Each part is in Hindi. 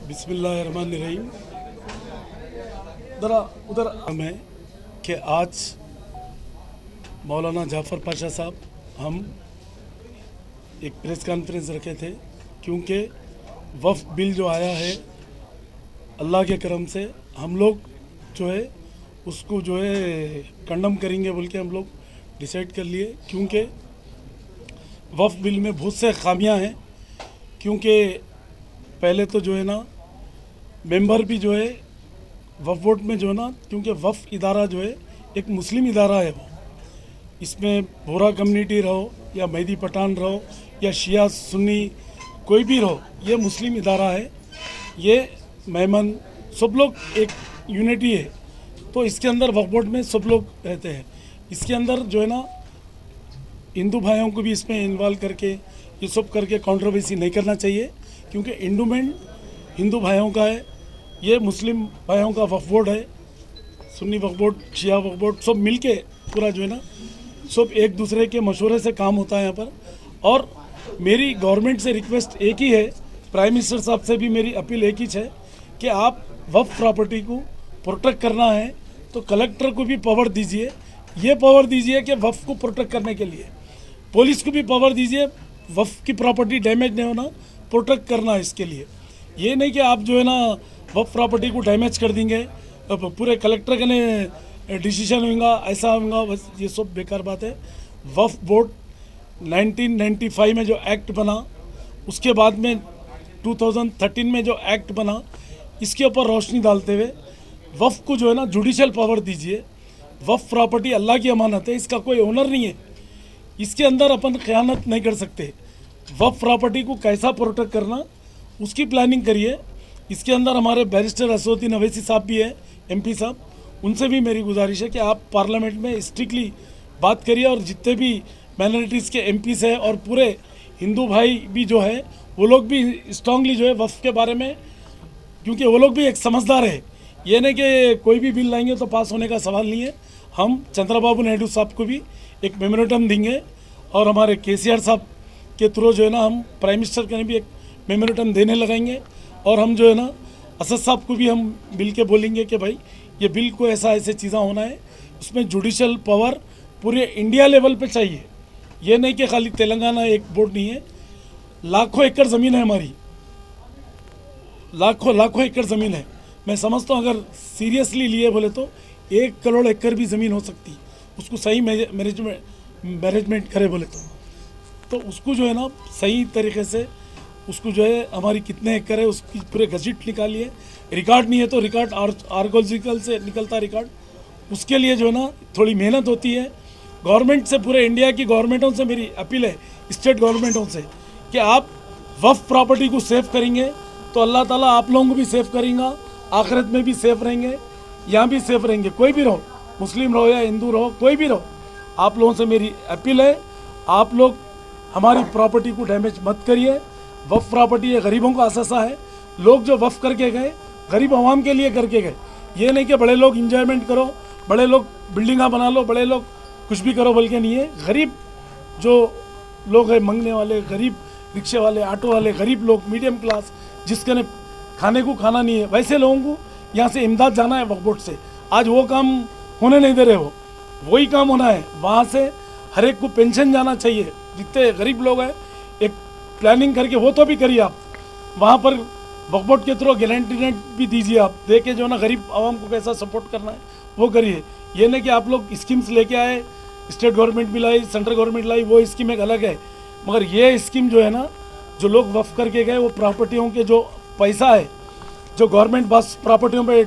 बिस्मिल्लाहिर्रहमानिर्रहीम। ज़रा उधर हमें कि आज मौलाना जाफ़र पाशा साहब हम एक प्रेस कॉन्फ्रेंस रखे थे, क्योंकि वफ़ बिल जो आया है अल्लाह के करम से हम लोग जो है उसको जो है कंडम करेंगे बोल के हम लोग डिसाइड कर लिए। क्योंकि वफ़ बिल में बहुत से खामियां हैं। क्योंकि पहले तो जो है ना मेंबर भी जो है वफ़ बोर्ड में जो है ना, क्योंकि वफ़ इदारा जो है एक मुस्लिम इदारा है, वो इसमें बोरा कम्युनिटी रहो या मेहदी पठान रहो या शिया सुन्नी कोई भी रहो, ये मुस्लिम इदारा है। ये मेहमान सब लोग एक यूनिटी है। तो इसके अंदर वफ़ बोर्ड में सब लोग रहते हैं। इसके अंदर जो है ना हिंदू भाइयों को भी इसमें इन्वॉल्व करके ये सब करके कंट्रोवर्सी नहीं करना चाहिए, क्योंकि इंडोमेंट हिंदू भाइयों का है, ये मुस्लिम भाइयों का वफ़ बोर्ड है। सुन्नी वफ़ बोर्ड, शिया वफ़ बोर्ड सब मिलके पूरा जो है ना सब एक दूसरे के मशवरे से काम होता है यहाँ पर। और मेरी गवर्नमेंट से रिक्वेस्ट एक ही है, प्राइम मिनिस्टर साहब से भी मेरी अपील एक ही है कि आप वफ़ प्रॉपर्टी को प्रोटेक्ट करना है तो कलेक्टर को भी पावर दीजिए। ये पावर दीजिए कि वफ़ को प्रोटेक्ट करने के लिए, पुलिस को भी पावर दीजिए वफ़ की प्रॉपर्टी डैमेज नहीं होना प्रोटेक्ट करना है। इसके लिए ये नहीं कि आप जो है ना वफ़ प्रॉपर्टी को डैमेज कर देंगे, पूरे कलेक्टर का ने डिसीजन होगा, ऐसा होगा, बस ये सब बेकार बात है। वफ़ बोर्ड 1995 में जो एक्ट बना, उसके बाद में 2013 में जो एक्ट बना, इसके ऊपर रोशनी डालते हुए वफ़ को जो है ना जुडिशल पावर दीजिए। वफ़ प्रॉपर्टी अल्लाह की अमानत है, इसका कोई ओनर नहीं है, इसके अंदर अपन ख़यानत नहीं कर सकते। वफ़ प्रॉपर्टी को कैसा प्रोटेक्ट करना उसकी प्लानिंग करिए। इसके अंदर हमारे बैरिस्टर असदुद्दीन अवैसी साहब भी है, एमपी साहब, उनसे भी मेरी गुजारिश है कि आप पार्लियामेंट में स्ट्रिक्टली बात करिए। और जितने भी माइनॉरिटीज़ के एमपीस हैं और पूरे हिंदू भाई भी जो है वो लोग भी स्ट्रांगली जो है वफ़ के बारे में, क्योंकि वो लोग भी एक समझदार है। ये नहीं कि कोई भी बिल लाएंगे तो पास होने का सवाल नहीं है। हम चंद्रबाबू नायडू साहब को भी एक मेमोरेंडम देंगे और हमारे केसीआर साहब के थ्रू जो है ना हम प्राइम मिनिस्टर के भी एक मेमोरेंडम देने लगाएंगे। और हम जो है ना असद साहब को भी हम बिल के बोलेंगे कि भाई ये बिल को ऐसे चीज़ें होना है, उसमें जुडिशल पावर पूरे इंडिया लेवल पे चाहिए। ये नहीं कि खाली तेलंगाना एक बोर्ड नहीं है, लाखों एकड़ ज़मीन है हमारी, लाखों एकड़ ज़मीन है। मैं समझता हूँ अगर सीरियसली लिए बोले तो 1 करोड़ एकड़ भी ज़मीन हो सकती, उसको सही मैनेजमेंट करे बोले तो उसको जो है ना सही तरीके से उसको जो है हमारी कितने एकड़ है उसकी पूरे गजट निकालिए। रिकॉर्ड नहीं है तो रिकॉर्ड आर्कोलॉजिकल से निकलता रिकॉर्ड, उसके लिए जो है ना थोड़ी मेहनत होती है। गवर्नमेंट से, पूरे इंडिया की गवर्नमेंटों से मेरी अपील है, स्टेट गवर्नमेंटों से, कि आप वफ़ प्रॉपर्टी को सेव करेंगे तो अल्लाह ताला आप लोगों को भी सेव करेंगे, आखिरत में भी सेफ रहेंगे, यहाँ भी सेफ रहेंगे। कोई भी रहो, मुस्लिम रहो या हिंदू रहो, कोई भी रहो, आप लोगों से मेरी अपील है, आप लोग हमारी प्रॉपर्टी को डैमेज मत करिए। वफ़ प्रॉपर्टी ये गरीबों का असासा है। लोग जो वफ़ करके गए गरीब आवाम के लिए करके गए। ये नहीं कि बड़े लोग इंजॉयमेंट करो, बड़े लोग बिल्डिंगा बना लो, बड़े लोग कुछ भी करो बल्कि नहीं है। गरीब जो लोग हैं, मंगने वाले, गरीब रिक्शे वाले, ऑटो वाले, गरीब लोग, मीडियम क्लास, जिसके ने खाने को खाना नहीं है, वैसे लोगों को यहाँ से इमदाद जाना है वफ़ बोर्ड से। आज वो काम होने नहीं दे रहे हो, वही काम होना है। वहाँ से हर एक को पेंशन जाना चाहिए, जितने गरीब लोग हैं एक प्लानिंग करके वो तो भी करिए आप। वहाँ पर वफ़ बोर्ड के थ्रू गारंटी नेट भी दीजिए आप, दे के जो ना गरीब आवाम को कैसा सपोर्ट करना है वो करिए। ये नहीं कि आप लोग स्कीम्स लेके आए, स्टेट गवर्नमेंट भी लाई, सेंट्रल गवर्नमेंट लाई, वो स्कीम एक अलग है, मगर ये स्कीम जो है ना जो लोग वफ़ करके गए वो प्रॉपर्टियों के जो पैसा है जो गवर्नमेंट बस प्रॉपर्टियों पे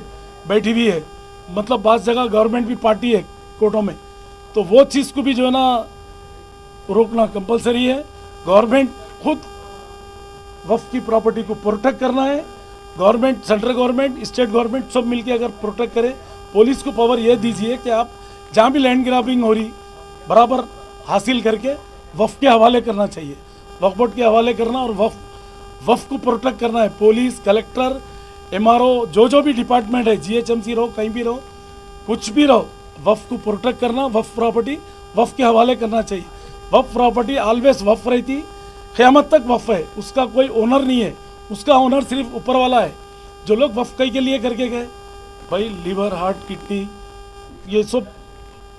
बैठी हुई है, मतलब बस जगह गवर्नमेंट भी पार्टी है कोर्टों में, तो वो चीज़ को भी जो है ना रोकना कंपलसरी है। गवर्नमेंट खुद वफ़ की प्रॉपर्टी को प्रोटेक्ट करना है। Government, central government, state government सब मिलके अगर प्रोटेक्ट करे, पुलिस को पावर ये दीजिए कि आप जहाँ भी लैंड ग्रैबिंग हो रही बराबर हासिल करके वफ़ के हवाले करना चाहिए, वफ़ बोर्ड के हवाले करना और वफ़ को प्रोटेक्ट करना है। पुलिस, कलेक्टर, एमआरओ, जो भी डिपार्टमेंट है, जीएचएमसी रहो, कहीं भी रहो, कुछ भी रहो, वफ़ को प्रोटेक्ट करना, वफ़ प्रॉपर्टी वफ़ के हवाले करना चाहिए। वफ़ प्रॉपर्टी ऑलवेज वफ़ रहती, क़यामत तक वफ़ है, उसका कोई ओनर नहीं है, उसका ओनर सिर्फ ऊपर वाला है। जो लोग वफ़ कई के लिए करके गए, भाई लीवर, हार्ट, किडनी, ये सब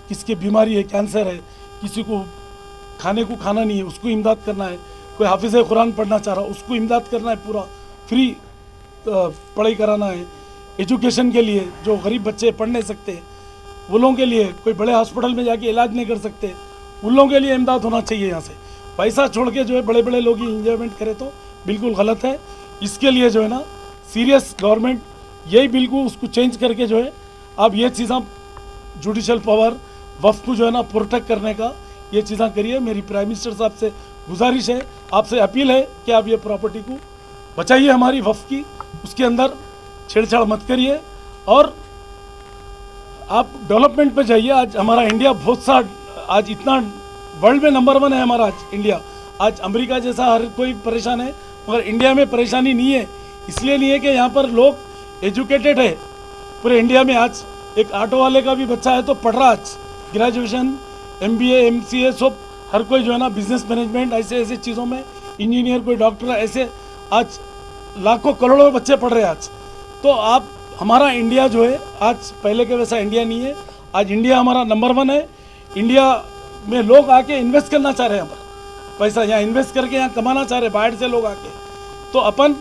किसकी बीमारी है, कैंसर है, किसी को खाने को खाना नहीं है, उसको इमदाद करना है, कोई हाफिज़ कुरान पढ़ना चाह रहा है, उसको इमदाद करना है, पूरा फ्री पढ़ाई कराना है। एजुकेशन के लिए जो गरीब बच्चे पढ़ नहीं सकते, वो लोगों के लिए, कोई बड़े हॉस्पिटल में जाके इलाज नहीं कर सकते, उन लोगों के लिए इमदाद होना चाहिए। यहाँ से पैसा छोड़ के जो है बड़े बड़े लोग ही इंजॉयमेंट करें तो बिल्कुल गलत है। इसके लिए जो है ना सीरियस गवर्नमेंट यही बिल को उसको चेंज करके जो है आप ये चीज़ें जुडिशल पावर वफ़ को जो है ना प्रोटेक्ट करने का ये चीज़ें करिए। मेरी प्राइम मिनिस्टर साहब से गुजारिश है, आपसे अपील है कि आप ये प्रॉपर्टी को बचाइए हमारी वफ़ की, उसके अंदर छेड़छाड़ मत करिए और आप डेवलपमेंट पे जाइए। आज हमारा इंडिया बहुत सा, आज इतना वर्ल्ड में नंबर 1 है हमारा आज इंडिया। आज अमेरिका जैसा हर कोई परेशान है, मगर इंडिया में परेशानी नहीं है। इसलिए नहीं है कि यहाँ पर लोग एजुकेटेड है पूरे इंडिया में। आज एक ऑटो वाले का भी बच्चा है तो पढ़ रहा, आज ग्रेजुएशन, MBA, MCA सब, हर कोई जो है ना बिजनेस मैनेजमेंट ऐसे ऐसे चीज़ों में, इंजीनियर, कोई डॉक्टर, ऐसे आज लाखों करोड़ों बच्चे पढ़ रहे हैं आज। तो आप, हमारा इंडिया जो है आज पहले के वैसा इंडिया नहीं है। आज इंडिया हमारा नंबर 1 है। इंडिया में लोग आके इन्वेस्ट करना चाह रहे हैं, यहाँ पर पैसा यहाँ इन्वेस्ट करके यहाँ कमाना चाह रहे हैं बाहर से लोग आके। तो अपन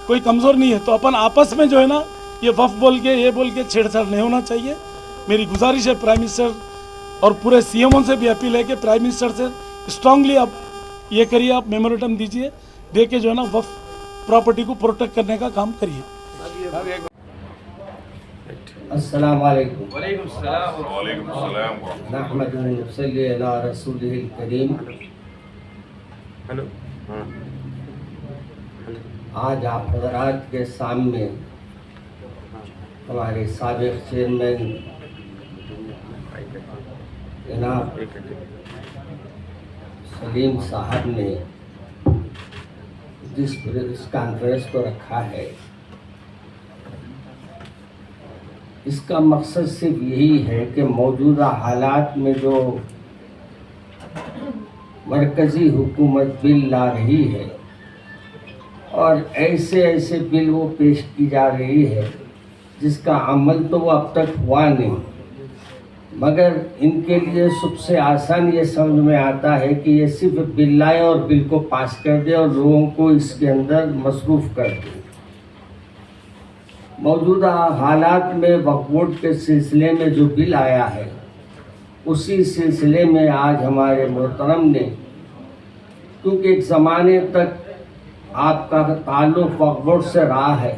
कोई कमज़ोर नहीं है, तो अपन आपस में जो है ना ये वफ़ बोल के, ये बोल के छेड़छाड़ नहीं होना चाहिए। मेरी गुजारिश है प्राइम मिनिस्टर और पूरे CMO से भी अपील है कि प्राइम मिनिस्टर से स्ट्रांगली आप ये करिए, आप मेमोरेंडम दीजिए, दे के जो है ना वफ़ प्रॉपर्टी को प्रोटेक्ट करने का काम करिए। अस्सलाम वालेकुम। वालेकुम सलाम। नहमदुहु व नसल्ली अला रसूलिहिल करीम। हेलो। आज आप हज़रात के सामने हमारे साबिक़ चेयरमैन जनाब सलीम साहब ने जिस प्रेस कॉन्फ्रेंस को रखा है, इसका मकसद सिर्फ यही है कि मौजूदा हालात में जो मरकज़ी हुकूमत बिल ला रही है और ऐसे ऐसे बिल वो पेश की जा रही है जिसका अमल तो वो अब तक हुआ नहीं, मगर इनके लिए सबसे आसान ये समझ में आता है कि ये सिर्फ बिल लाए और बिल को पास कर दे और लोगों को इसके अंदर मसरूफ़ कर दे। मौजूदा हालात में वक्फ बोर्ड के सिलसिले में जो बिल आया है, उसी सिलसिले में आज हमारे मोहतरम ने, क्योंकि एक ज़माने तक आपका ताल्लुक़ वक्फ बोर्ड से रहा है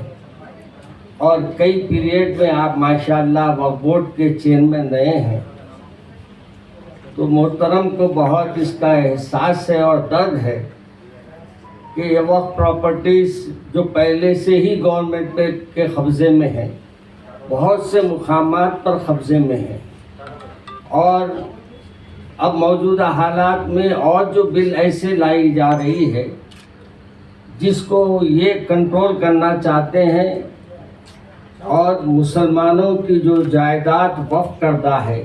और कई पीरियड में आप माशाअल्लाह वक्फ बोर्ड के चेयरमैन रहे हैं, तो मोहतरम को बहुत इसका एहसास है और दर्द है कि ये वक्फ प्रॉपर्टीज़ जो पहले से ही गवर्नमेंट के कब्ज़े में है, बहुत से मुकामात पर कब्ज़े में है, और अब मौजूदा हालात में और जो बिल ऐसे लाई जा रही है जिसको ये कंट्रोल करना चाहते हैं और मुसलमानों की जो जायदाद वक्फ करदा है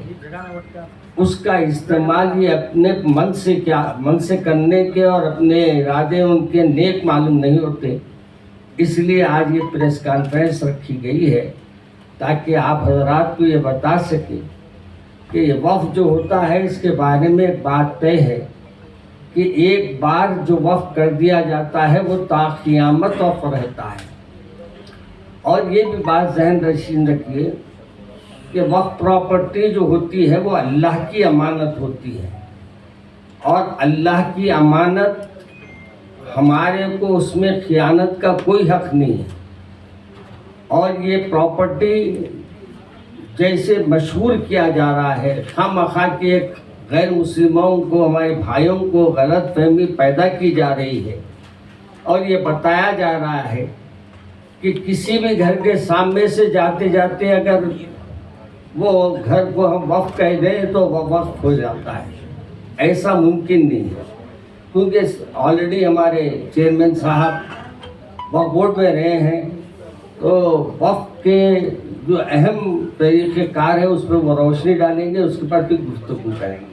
उसका इस्तेमाल ये अपने मन से करने के और अपने इरादे उनके नेक मालूम नहीं होते। इसलिए आज ये प्रेस कॉन्फ्रेंस रखी गई है ताकि आप हज़रात को ये बता सकें कि ये वक्फ जो होता है इसके बारे में एक बात तय है कि एक बार जो वक्फ कर दिया जाता है वो ता क़यामत वक्फ रहता है। और ये भी बात ज़हन नशीन रखिए कि वक्फ प्रॉपर्टी जो होती है वो अल्लाह की अमानत होती है और अल्लाह की अमानत हमारे को उसमें खियानत का कोई हक़ नहीं है। और ये प्रॉपर्टी जैसे मशहूर किया जा रहा है, खामखा के गैर मुस्लिमों को, हमारे भाइयों को गलत फहमी पैदा की जा रही है और ये बताया जा रहा है कि किसी भी घर के सामने से जाते जाते अगर वो घर को हम वक्फ कह दें तो वह वक्फ हो जाता है। ऐसा मुमकिन नहीं है, क्योंकि ऑलरेडी हमारे चेयरमैन साहब वक्फ बोर्ड में रहे हैं, तो वक्फ के जो अहम तरीक़ेकार है उस पर वो रोशनी डालेंगे, उसके पर भी गुफ्तगू करेंगे।